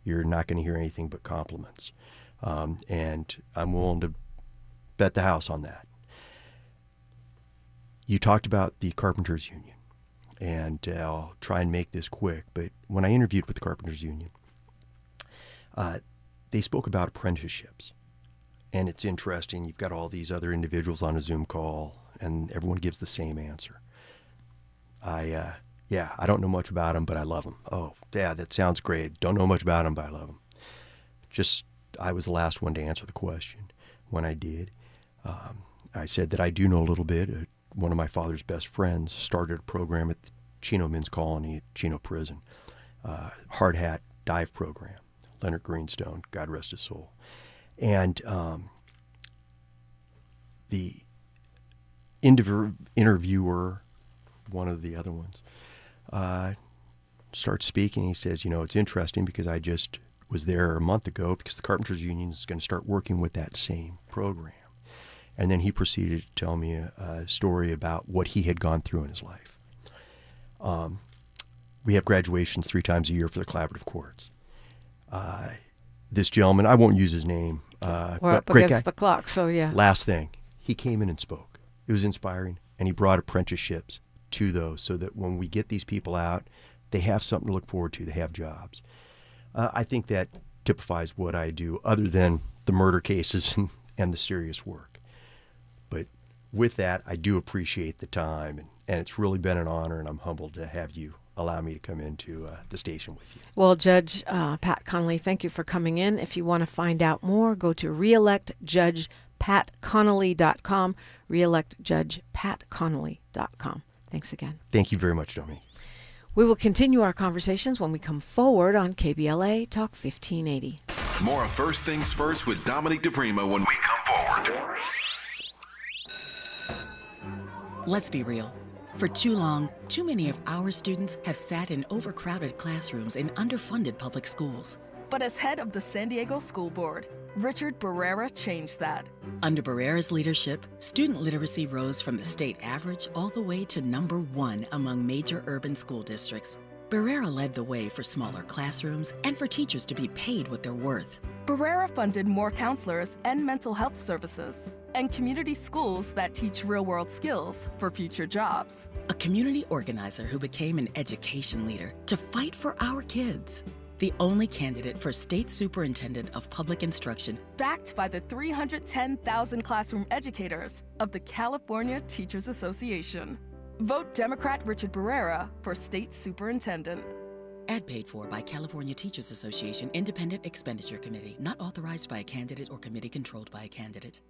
you're not going to hear anything but compliments. And I'm willing to bet the house on that. You talked about the Carpenters Union, and I'll try and make this quick, but when I interviewed with the Carpenters Union, they spoke about apprenticeships. And it's interesting, you've got all these other individuals on a Zoom call, and everyone gives the same answer. I don't know much about them, but I love them. Oh, yeah, that sounds great. Don't know much about them, but I love them. I was the last one to answer the question. When I did, I said that I do know a little bit. One of my father's best friends started a program at the Chino Men's Colony at Chino Prison, hard hat dive program. Leonard Greenstone, God rest his soul. And the interviewer, one of the other ones, starts speaking. He says, it's interesting because I just was there a month ago because the Carpenters Union is going to start working with that same program. And then he proceeded to tell me a story about what he had gone through in his life. We have graduations 3 times a year for the collaborative courts. This gentleman, I won't use his name. We're up against the clock, so yeah. Last thing, he came in and spoke. It was inspiring, and he brought apprenticeships to those so that when we get these people out, they have something to look forward to. They have jobs. I think that typifies what I do, other than the murder cases and the serious work. But with that, I do appreciate the time, and it's really been an honor, and I'm humbled to have you allow me to come into the station with you. Well, Judge Pat Connolly, thank you for coming in. If you want to find out more, go to reelectjudgepatconnolly.com, reelectjudgepatconnolly.com. Thanks again. Thank you very much, Dominique. We will continue our conversations when we come forward on KBLA Talk 1580. More of First Things First with Dominique DePrima when we come forward. Let's be real. For too long, too many of our students have sat in overcrowded classrooms in underfunded public schools. But as head of the San Diego School Board, Richard Barrera changed that. Under Barrera's leadership, student literacy rose from the state average all the way to #1 among major urban school districts. Barrera led the way for smaller classrooms and for teachers to be paid what they're worth. Barrera funded more counselors and mental health services, and community schools that teach real-world skills for future jobs. A community organizer who became an education leader to fight for our kids. The only candidate for State Superintendent of Public Instruction. Backed by the 310,000 classroom educators of the California Teachers Association. Vote Democrat Richard Barrera for State Superintendent. Ad paid for by California Teachers Association Independent Expenditure Committee, not authorized by a candidate or committee controlled by a candidate.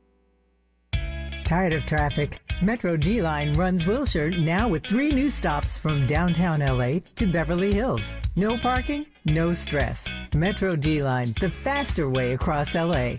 Tired of traffic? Metro D-Line runs Wilshire now with 3 new stops from downtown LA to Beverly Hills. No parking, no stress. Metro D-Line, the faster way across LA.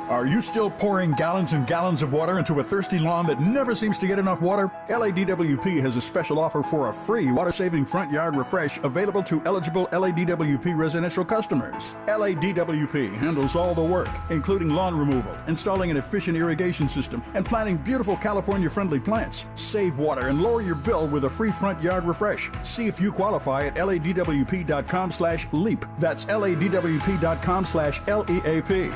Are you still pouring gallons and gallons of water into a thirsty lawn that never seems to get enough water? LADWP has a special offer for a free water-saving front yard refresh available to eligible LADWP residential customers. LADWP handles all the work, including lawn removal, installing an efficient irrigation system, and planting beautiful California-friendly plants. Save water and lower your bill with a free front yard refresh. See if you qualify at LADWP.com/LEAP. That's LADWP.com/LEAP.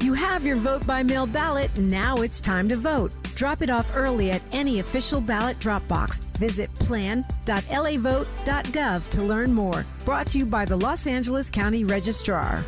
You have your vote by mail ballot. Now it's time to vote. Drop it off early at any official ballot drop box. Visit plan.lavote.gov to learn more. Brought to you by the Los Angeles County Registrar.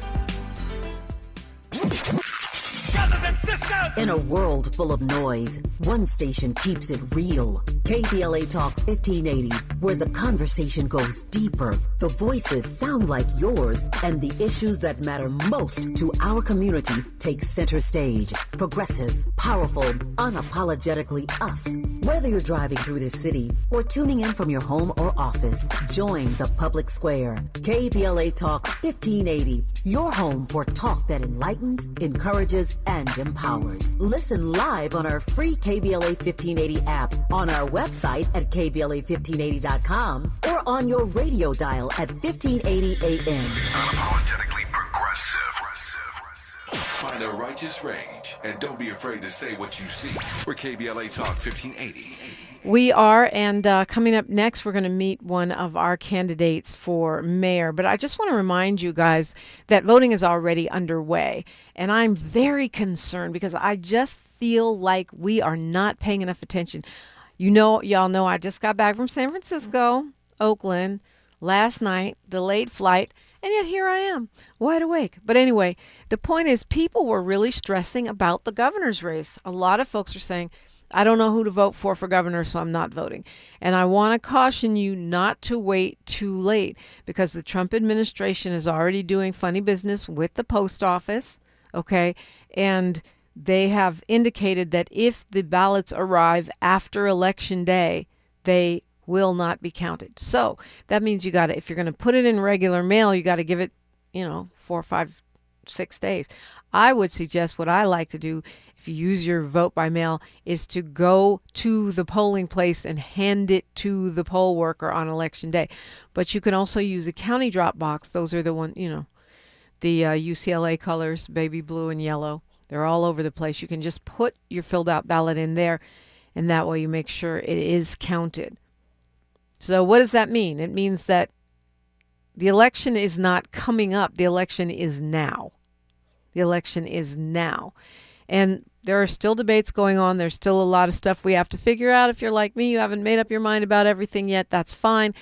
In a world full of noise, one station keeps it real. KBLA Talk 1580, where the conversation goes deeper, the voices sound like yours, and the issues that matter most to our community take center stage. Progressive, powerful, unapologetically us. Whether you're driving through the city or tuning in from your home or office, join the public square. KBLA Talk 1580, your home for talk that enlightens, encourages, and empowers. Listen live on our free KBLA 1580 app, on our website at KBLA1580.com or on your radio dial at 1580 AM. Unapologetically progressive. Find a righteous rage and don't be afraid to say what you see. We're KBLA Talk 1580. We are, and coming up next, we're going to meet one of our candidates for mayor. But I just want to remind you guys that voting is already underway. And I'm very concerned because I just feel like we are not paying enough attention. Y'all know I just got back from San Francisco, Oakland, last night, delayed flight. And yet here I am, wide awake. But anyway, the point is people were really stressing about the governor's race. A lot of folks are saying, I don't know who to vote for governor, so I'm not voting. And I want to caution you not to wait too late because the Trump administration is already doing funny business with the post office, okay? And they have indicated that if the ballots arrive after Election Day, they will not be counted. So that means if you're going to put it in regular mail, you got to give it, 4, 5, 6 days. I would suggest what I like to do if you use your vote by mail is to go to the polling place and hand it to the poll worker on Election Day. But you can also use a county drop box. Those are the one, the UCLA colors, baby blue and yellow. They're all over the place. You can just put your filled out ballot in there, and that way you make sure it is counted. So what does that mean? It means that the election is not coming up. The election is now. The election is now. And there are still debates going on. There's still a lot of stuff we have to figure out. If you're like me, you haven't made up your mind about everything yet, that's fine.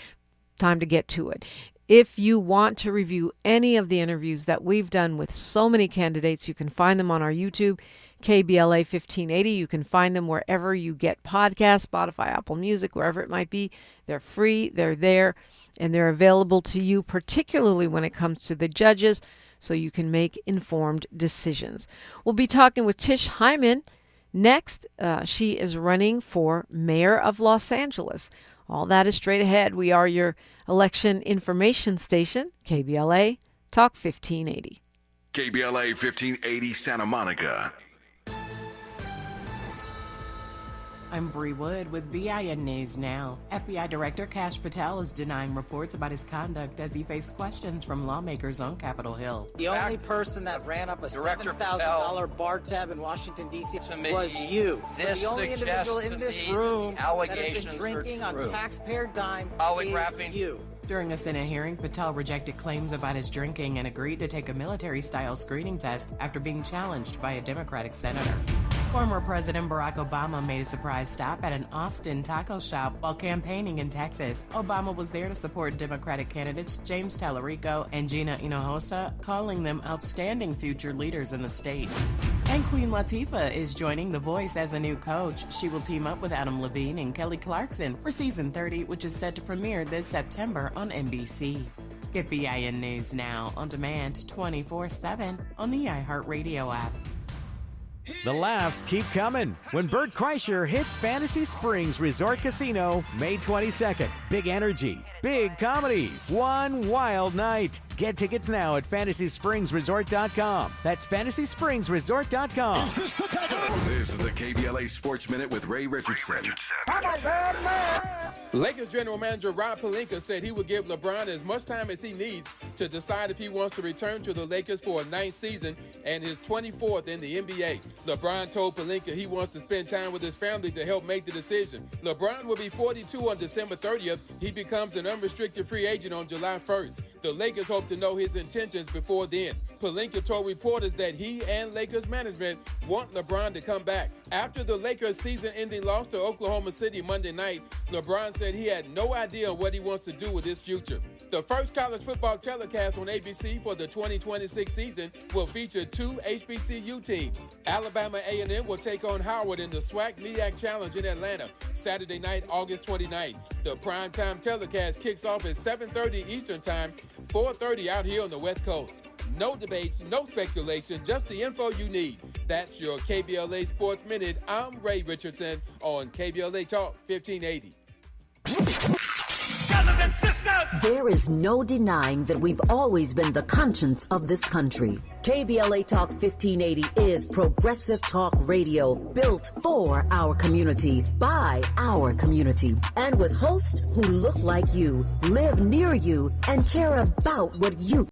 Time to get to it. If you want to review any of the interviews that we've done with so many candidates, you can find them on our YouTube, KBLA 1580. You can find them wherever you get podcasts, Spotify, Apple Music, wherever it might be. They're free, they're there, and they're available to you, particularly when it comes to the judges, so you can make informed decisions. We'll be talking with Tish Hyman next. She is running for mayor of Los Angeles. All that is straight ahead. We are your election information station, KBLA Talk 1580. KBLA 1580 Santa Monica. I'm Bree Wood with BIN News Now. FBI Director Kash Patel is denying reports about his conduct as he faced questions from lawmakers on Capitol Hill. The only person that ran up a $7,000 bar tab in Washington, D.C. was you. The only individual in this room that has been drinking on taxpayer dime is you. During a Senate hearing, Patel rejected claims about his drinking and agreed to take a military-style screening test after being challenged by a Democratic senator. Former President Barack Obama made a surprise stop at an Austin taco shop while campaigning in Texas. Obama was there to support Democratic candidates James Tallarico and Gina Hinojosa, calling them outstanding future leaders in the state. And Queen Latifah is joining The Voice as a new coach. She will team up with Adam Levine and Kelly Clarkson for season 30, which is set to premiere this September on NBC. Get BIN News Now on demand 24/7 on the iHeartRadio app. The laughs keep coming when Bert Kreischer hits Fantasy Springs Resort Casino May 22nd. Big energy, big comedy, one wild night. Get tickets now at FantasySpringsResort.com. That's FantasySpringsResort.com. This is the KBLA Sports Minute with Ray Richardson. Lakers general manager Rob Pelinka said he would give LeBron as much time as he needs to decide if he wants to return to the Lakers for a 9th season and his 24th in the NBA. LeBron told Pelinka he wants to spend time with his family to help make the decision. LeBron will be 42 on December 30th. He becomes an unrestricted free agent on July 1st. The Lakers hope to know his intentions before then. Pelinka told reporters that he and Lakers management want LeBron to come back. After the Lakers' season-ending loss to Oklahoma City Monday night, LeBron said he had no idea what he wants to do with his future. The first college football telecast on ABC for the 2026 season will feature 2 HBCU teams. Alabama A&M will take on Howard in the SWAC MEAC Challenge in Atlanta, Saturday night, August 29th. The primetime telecast kicks off at 7:30 Eastern Time, 4:30 out here on the West Coast. No debates, no speculation, just the info you need. That's your KBLA Sports Minute. I'm Ray Richardson on KBLA Talk 1580. Brothers and sisters, There is no denying that we've always been the conscience of this country. KBLA Talk 1580 is progressive talk radio built for our community, by our community, and with hosts who look like you, live near you, and care about what you